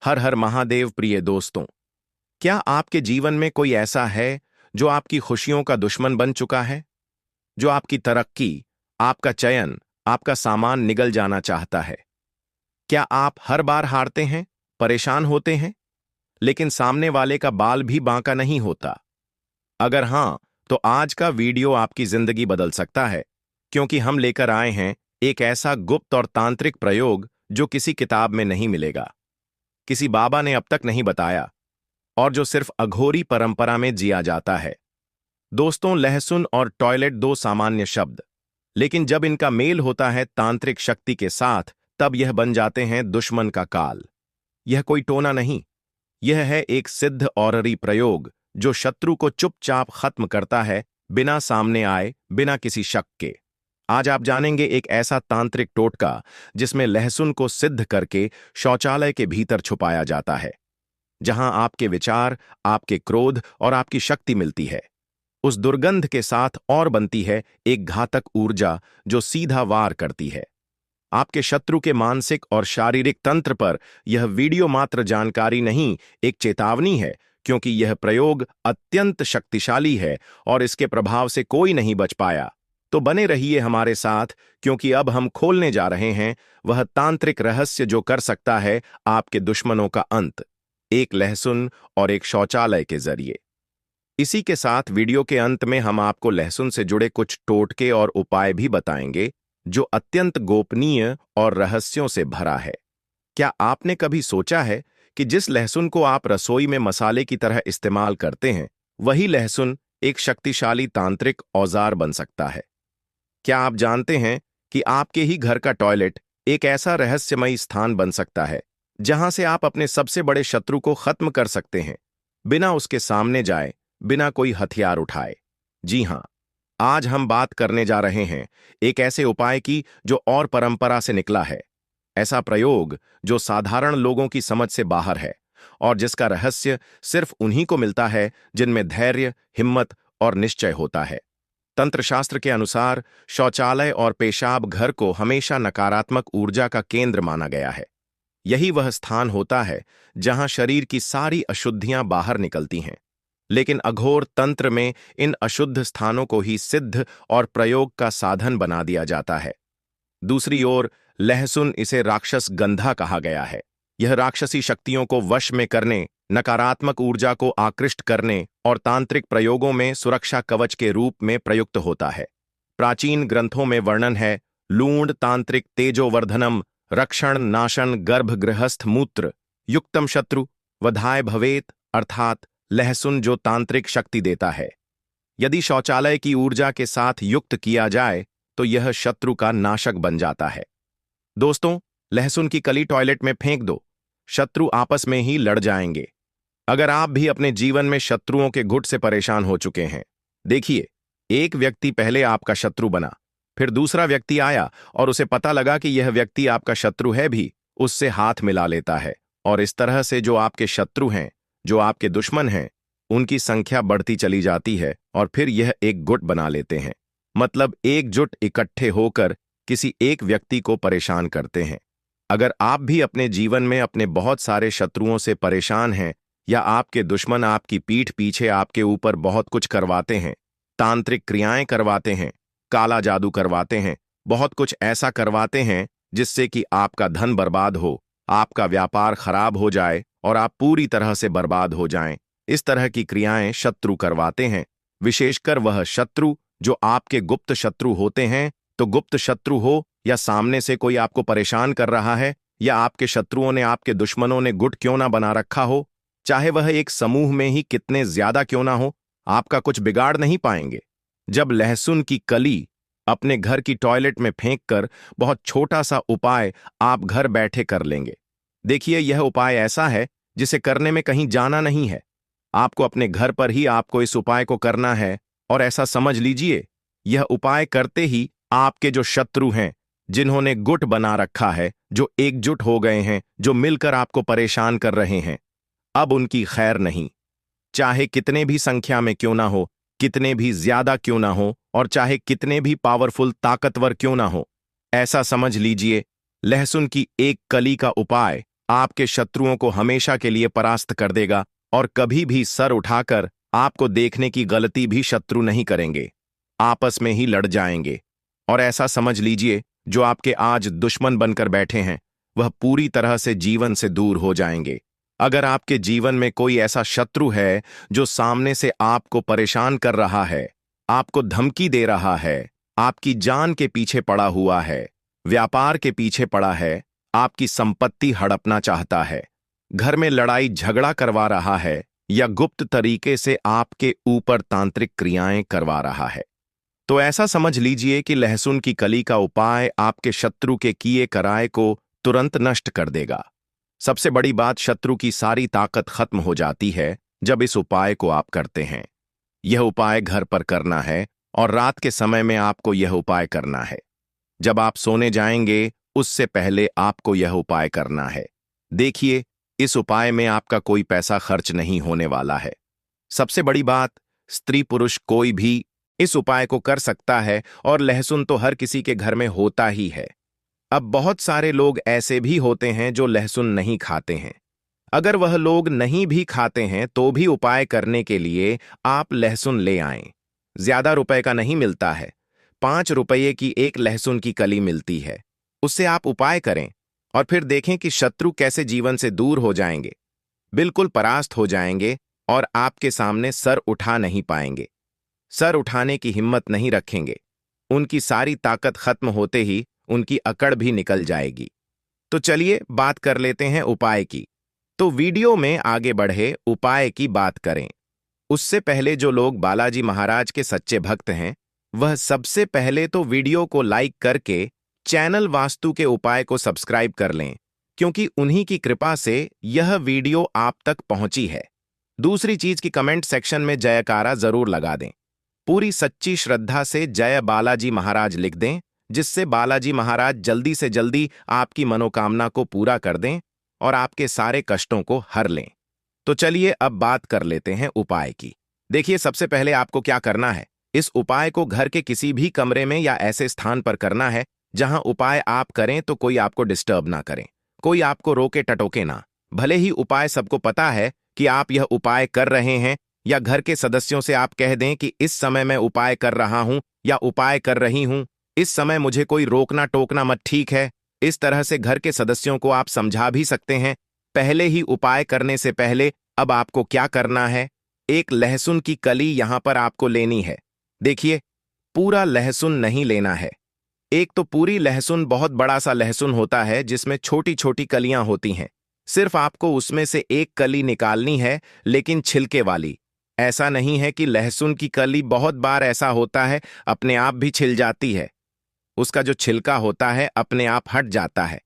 हर हर महादेव। प्रिय दोस्तों, क्या आपके जीवन में कोई ऐसा है जो आपकी खुशियों का दुश्मन बन चुका है? जो आपकी तरक्की, आपका चयन, आपका सामान निगल जाना चाहता है? क्या आप हर बार हारते हैं, परेशान होते हैं, लेकिन सामने वाले का बाल भी बांका नहीं होता? अगर हां, तो आज का वीडियो आपकी जिंदगी बदल सकता है, क्योंकि हम लेकर आए हैं एक ऐसा गुप्त और तांत्रिक प्रयोग जो किसी किताब में नहीं मिलेगा, किसी बाबा ने अब तक नहीं बताया, और जो सिर्फ अघोरी परंपरा में जिया जाता है। दोस्तों, लहसुन और टॉयलेट दो सामान्य शब्द, लेकिन जब इनका मेल होता है तांत्रिक शक्ति के साथ, तब यह बन जाते हैं दुश्मन का काल। यह कोई टोना नहीं, यह है एक सिद्ध औररी प्रयोग जो शत्रु को चुपचाप खत्म करता है, बिना सामने आए, बिना किसी शक के। आज आप जानेंगे एक ऐसा तांत्रिक टोटका जिसमें लहसुन को सिद्ध करके शौचालय के भीतर छुपाया जाता है, जहां आपके विचार, आपके क्रोध और आपकी शक्ति मिलती है। उस दुर्गंध के साथ और बनती है एक घातक ऊर्जा जो सीधा वार करती है आपके शत्रु के मानसिक और शारीरिक तंत्र पर। यह वीडियो मात्र जानकारी नहीं, एक चेतावनी है, क्योंकि यह प्रयोग अत्यंत शक्तिशाली है और इसके प्रभाव से कोई नहीं बच पाया। तो बने रहिए हमारे साथ, क्योंकि अब हम खोलने जा रहे हैं वह तांत्रिक रहस्य जो कर सकता है आपके दुश्मनों का अंत, एक लहसुन और एक शौचालय के जरिए। इसी के साथ वीडियो के अंत में हम आपको लहसुन से जुड़े कुछ टोटके और उपाय भी बताएंगे जो अत्यंत गोपनीय और रहस्यों से भरा है। क्या आपने कभी सोचा है कि जिस लहसुन को आप रसोई में मसाले की तरह इस्तेमाल करते हैं, वही लहसुन एक शक्तिशाली तांत्रिक औजार बन सकता है? क्या आप जानते हैं कि आपके ही घर का टॉयलेट एक ऐसा रहस्यमयी स्थान बन सकता है जहां से आप अपने सबसे बड़े शत्रु को खत्म कर सकते हैं, बिना उसके सामने जाए, बिना कोई हथियार उठाए? जी हां, आज हम बात करने जा रहे हैं एक ऐसे उपाय की जो और परंपरा से निकला है, ऐसा प्रयोग जो साधारण लोगों की समझ से बाहर है और जिसका रहस्य सिर्फ उन्हीं को मिलता है जिनमें धैर्य, हिम्मत और निश्चय होता है। तंत्रशास्त्र के अनुसार शौचालय और पेशाब घर को हमेशा नकारात्मक ऊर्जा का केंद्र माना गया है। यही वह स्थान होता है जहां शरीर की सारी अशुद्धियां बाहर निकलती हैं। लेकिन अघोर तंत्र में इन अशुद्ध स्थानों को ही सिद्ध और प्रयोग का साधन बना दिया जाता है। दूसरी ओर लहसुन, इसे राक्षस गंधा कहा गया है। यह राक्षसी शक्तियों को वश में करने, नकारात्मक ऊर्जा को आकृष्ट करने और तांत्रिक प्रयोगों में सुरक्षा कवच के रूप में प्रयुक्त होता है। प्राचीन ग्रंथों में वर्णन है, लूण्ड तांत्रिक तेजोवर्धनम रक्षण नाशन गर्भगृहस्थ मूत्र युक्तम शत्रु वधाय भवेत, अर्थात लहसुन जो तांत्रिक शक्ति देता है, यदि शौचालय की ऊर्जा के साथ युक्त किया जाए तो यह शत्रु का नाशक बन जाता है। दोस्तों, लहसुन की कली टॉयलेट में फेंक दो, शत्रु आपस में ही लड़ जाएंगे। अगर आप भी अपने जीवन में शत्रुओं के गुट से परेशान हो चुके हैं, देखिए, एक व्यक्ति पहले आपका शत्रु बना, फिर दूसरा व्यक्ति आया और उसे पता लगा कि यह व्यक्ति आपका शत्रु है भी, उससे हाथ मिला लेता है, और इस तरह से जो आपके शत्रु हैं, जो आपके दुश्मन हैं, उनकी संख्या बढ़ती चली जाती है और फिर यह एक गुट बना लेते हैं। मतलब एकजुट इकट्ठे होकर किसी एक व्यक्ति को परेशान करते हैं। अगर आप भी अपने जीवन में अपने बहुत सारे शत्रुओं से परेशान हैं, या आपके दुश्मन आपकी पीठ पीछे आपके ऊपर बहुत कुछ करवाते हैं, तांत्रिक क्रियाएं करवाते हैं, काला जादू करवाते हैं, बहुत कुछ ऐसा करवाते हैं जिससे कि आपका धन बर्बाद हो, आपका व्यापार खराब हो जाए और आप पूरी तरह से बर्बाद हो जाएं, इस तरह की क्रियाएं शत्रु करवाते हैं। विशेषकर वह शत्रु जो आपके गुप्त शत्रु होते हैं। तो गुप्त शत्रु हो या सामने से कोई आपको परेशान कर रहा है, या आपके शत्रुओं ने, आपके दुश्मनों ने गुट क्यों ना बना रखा हो, चाहे वह एक समूह में ही कितने ज्यादा क्यों ना हो, आपका कुछ बिगाड़ नहीं पाएंगे। जब लहसुन की कली अपने घर की टॉयलेट में फेंककर बहुत छोटा सा उपाय आप घर बैठे कर लेंगे। देखिए, यह उपाय ऐसा है जिसे करने में कहीं जाना नहीं है। आपको अपने घर पर ही आपको इस उपाय को करना है, और ऐसा समझ लीजिए, यह उपाय करते ही आपके जो शत्रु हैं, जिन्होंने गुट बना रखा है, जो एकजुट हो गए हैं, जो मिलकर आपको परेशान कर रहे हैं, अब उनकी खैर नहीं। चाहे कितने भी संख्या में क्यों ना हो, कितने भी ज्यादा क्यों ना हो, और चाहे कितने भी पावरफुल, ताकतवर क्यों ना हो, ऐसा समझ लीजिए, लहसुन की एक कली का उपाय आपके शत्रुओं को हमेशा के लिए परास्त कर देगा और कभी भी सर उठाकर आपको देखने की गलती भी शत्रु नहीं करेंगे। आपस में ही लड़ जाएंगे। और ऐसा समझ लीजिए, जो आपके आज दुश्मन बनकर बैठे हैं वह पूरी तरह से जीवन से दूर हो जाएंगे। अगर आपके जीवन में कोई ऐसा शत्रु है जो सामने से आपको परेशान कर रहा है, आपको धमकी दे रहा है, आपकी जान के पीछे पड़ा हुआ है, व्यापार के पीछे पड़ा है, आपकी संपत्ति हड़पना चाहता है, घर में लड़ाई झगड़ा करवा रहा है या गुप्त तरीके से आपके ऊपर तांत्रिक क्रियाएं करवा रहा है, तो ऐसा समझ लीजिए कि लहसुन की कली का उपाय आपके शत्रु के किए कराए को तुरंत नष्ट कर देगा। सबसे बड़ी बात, शत्रु की सारी ताकत खत्म हो जाती है जब इस उपाय को आप करते हैं। यह उपाय घर पर करना है और रात के समय में आपको यह उपाय करना है। जब आप सोने जाएंगे उससे पहले आपको यह उपाय करना है। देखिए, इस उपाय में आपका कोई पैसा खर्च नहीं होने वाला है। सबसे बड़ी बात, स्त्री पुरुष कोई भी इस उपाय को कर सकता है और लहसुन तो हर किसी के घर में होता ही है। अब बहुत सारे लोग ऐसे भी होते हैं जो लहसुन नहीं खाते हैं। अगर वह लोग नहीं भी खाते हैं तो भी उपाय करने के लिए आप लहसुन ले आएं। ज्यादा रुपए का नहीं मिलता है, 5 रुपये की एक लहसुन की कली मिलती है। उससे आप उपाय करें और फिर देखें कि शत्रु कैसे जीवन से दूर हो जाएंगे, बिल्कुल परास्त हो जाएंगे और आपके सामने सर उठा नहीं पाएंगे, सर उठाने की हिम्मत नहीं रखेंगे। उनकी सारी ताकत खत्म होते ही उनकी अकड़ भी निकल जाएगी। तो चलिए बात कर लेते हैं उपाय की। तो वीडियो में आगे बढ़े उपाय की बात करें उससे पहले जो लोग बालाजी महाराज के सच्चे भक्त हैं वह सबसे पहले तो वीडियो को लाइक करके चैनल वास्तु के उपाय को सब्सक्राइब कर लें, क्योंकि उन्हीं की कृपा से यह वीडियो आप तक पहुंची है। दूसरी चीज की कमेंट सेक्शन में जयकारा जरूर लगा दें। पूरी सच्ची श्रद्धा से जय बालाजी महाराज लिख दें, जिससे बालाजी महाराज जल्दी से जल्दी आपकी मनोकामना को पूरा कर दें और आपके सारे कष्टों को हर लें। तो चलिए अब बात कर लेते हैं उपाय की। देखिए, सबसे पहले आपको क्या करना है, इस उपाय को घर के किसी भी कमरे में या ऐसे स्थान पर करना है जहां उपाय आप करें तो कोई आपको डिस्टर्ब ना करें, कोई आपको रोके टटोके ना। भले ही उपाय सबको पता है कि आप यह उपाय कर रहे हैं, या घर के सदस्यों से आप कह दें कि इस समय मैं उपाय कर रहा हूं या उपाय कर रही हूं, इस समय मुझे कोई रोकना टोकना मत, ठीक है। इस तरह से घर के सदस्यों को आप समझा भी सकते हैं। पहले ही उपाय करने से पहले अब आपको क्या करना है, एक लहसुन की कली यहां पर आपको लेनी है। देखिए, पूरा लहसुन नहीं लेना है। एक तो पूरी लहसुन बहुत बड़ा सा लहसुन होता है जिसमें छोटी छोटी कलियां होती हैं। सिर्फ आपको उसमें से एक कली निकालनी है, लेकिन छिलके वाली। ऐसा नहीं है कि लहसुन की कली बहुत बार ऐसा होता है अपने आप भी छिल जाती है, उसका जो छिलका होता है अपने आप हट जाता है,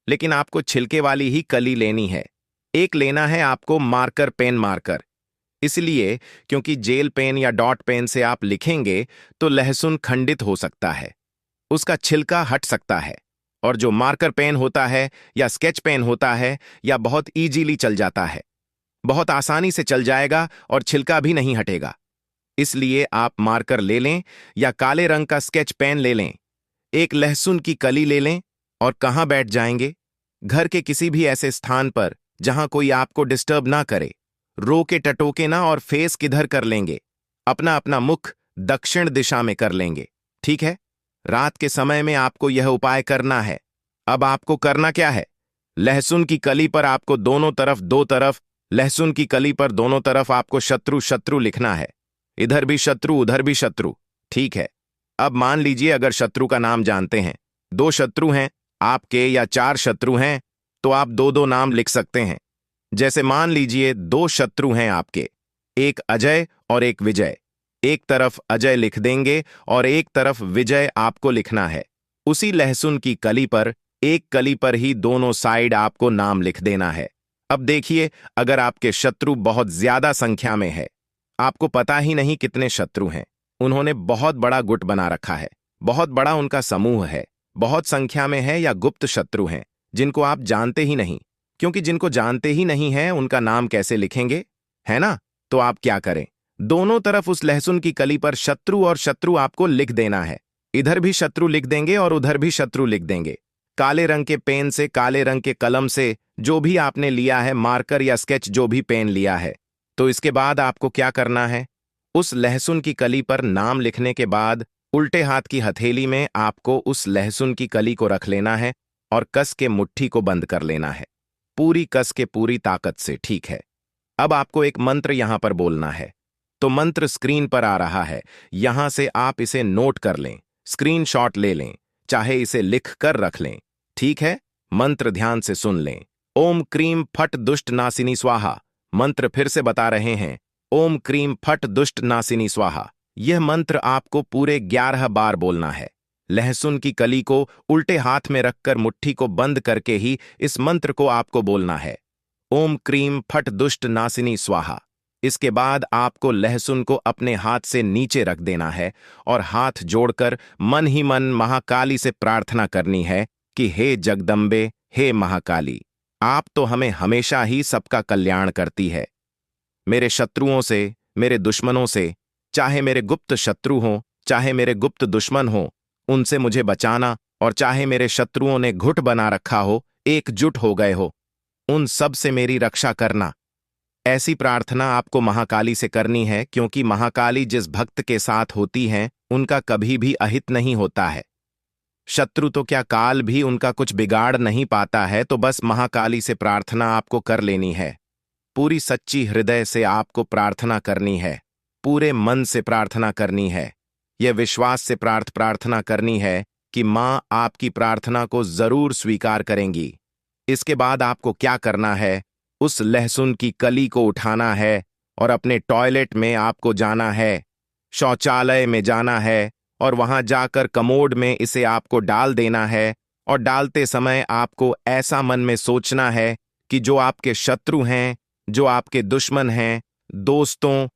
लेकिन आपको छिलके वाली ही कली लेनी है। एक लेना है आपको मार्कर पेन, मार्कर इसलिए क्योंकि जेल पेन या डॉट पेन से आप लिखेंगे तो लहसुन खंडित हो सकता है, उसका छिलका हट सकता है। और जो मार्कर पेन होता है या स्केच पेन होता है या बहुत इजीली चल जाता है, बहुत आसानी से चल जाएगा और छिलका भी नहीं हटेगा। इसलिए आप मार्कर ले लें या काले रंग का स्केच पेन ले लें, एक लहसुन की कली ले लें और कहां बैठ जाएंगे, घर के किसी भी ऐसे स्थान पर जहां कोई आपको डिस्टर्ब ना करे, रोके टटोके ना, और फेस किधर कर लेंगे, अपना अपना मुख दक्षिण दिशा में कर लेंगे, ठीक है। रात के समय में आपको यह उपाय करना है। अब आपको करना क्या है, लहसुन की कली पर आपको दोनों तरफ, दो तरफ लहसुन की कली पर दोनों तरफ आपको शत्रु शत्रु लिखना है, इधर भी शत्रु उधर भी शत्रु, ठीक है। अब मान लीजिए अगर शत्रु का नाम जानते हैं, 2 शत्रु हैं आपके या 4 शत्रु हैं, तो आप 2-2 नाम लिख सकते हैं। जैसे मान लीजिए 2 शत्रु हैं आपके, एक अजय और एक विजय। एक तरफ अजय लिख देंगे और एक तरफ विजय आपको लिखना है। उसी लहसुन की कली पर, एक कली पर ही दोनों साइड आपको नाम लिख देना है। अब देखिए, अगर आपके शत्रु बहुत ज्यादा संख्या में है, आपको पता ही नहीं कितने शत्रु हैं, उन्होंने बहुत बड़ा गुट बना रखा है, बहुत बड़ा उनका समूह है, बहुत संख्या में है, या गुप्त शत्रु हैं जिनको आप जानते ही नहीं, क्योंकि जिनको जानते ही नहीं है उनका नाम कैसे लिखेंगे, है ना। तो आप क्या करें, दोनों तरफ उस लहसुन की कली पर शत्रु और शत्रु आपको लिख देना है। इधर भी शत्रु लिख देंगे और उधर भी शत्रु लिख देंगे। काले रंग के पेन से, काले रंग के कलम से, जो भी आपने लिया है, मार्कर या स्केच जो भी पेन लिया है। तो इसके बाद आपको क्या करना है, उस लहसुन की कली पर नाम लिखने के बाद उल्टे हाथ की हथेली में आपको उस लहसुन की कली को रख लेना है और कस के मुट्ठी को बंद कर लेना है, पूरी कस के, पूरी ताकत से। ठीक है। अब आपको एक मंत्र यहां पर बोलना है। तो मंत्र स्क्रीन पर आ रहा है, यहां से आप इसे नोट कर लें, स्क्रीनशॉट ले लें, चाहे इसे लिख कर रख लें। ठीक है। मंत्र ध्यान से सुन लें। ओम क्रीम फट दुष्ट नासिनी स्वाहा। मंत्र फिर से बता रहे हैं, ओम क्रीम फट दुष्ट नासिनी स्वाहा। यह मंत्र आपको पूरे 11 बार बोलना है। लहसुन की कली को उल्टे हाथ में रखकर मुट्ठी को बंद करके ही इस मंत्र को आपको बोलना है, ओम क्रीम फट दुष्ट नासिनी स्वाहा। इसके बाद आपको लहसुन को अपने हाथ से नीचे रख देना है और हाथ जोड़कर मन ही मन महाकाली से प्रार्थना करनी है कि हे जगदम्बे, हे महाकाली, आप तो हमें हमेशा ही सबका कल्याण करती है। मेरे शत्रुओं से, मेरे दुश्मनों से, चाहे मेरे गुप्त शत्रु हों, चाहे मेरे गुप्त दुश्मन हों, उनसे मुझे बचाना, और चाहे मेरे शत्रुओं ने घुट बना रखा हो, एकजुट हो गए हो, उन सब से मेरी रक्षा करना। ऐसी प्रार्थना आपको महाकाली से करनी है, क्योंकि महाकाली जिस भक्त के साथ होती हैं, उनका कभी भी अहित नहीं होता है। शत्रु तो क्या, काल भी उनका कुछ बिगाड़ नहीं पाता है। तो बस महाकाली से प्रार्थना आपको कर लेनी है। पूरी सच्ची हृदय से आपको प्रार्थना करनी है, पूरे मन से प्रार्थना करनी है, यह विश्वास से प्रार्थना करनी है कि मां आपकी प्रार्थना को जरूर स्वीकार करेंगी। इसके बाद आपको क्या करना है, उस लहसुन की कली को उठाना है और अपने टॉयलेट में आपको जाना है, शौचालय में जाना है, और वहां जाकर कमोड में इसे आपको डाल देना है। और डालते समय आपको ऐसा मन में सोचना है कि जो आपके शत्रु हैं, जो आपके दुश्मन हैं, दोस्तों,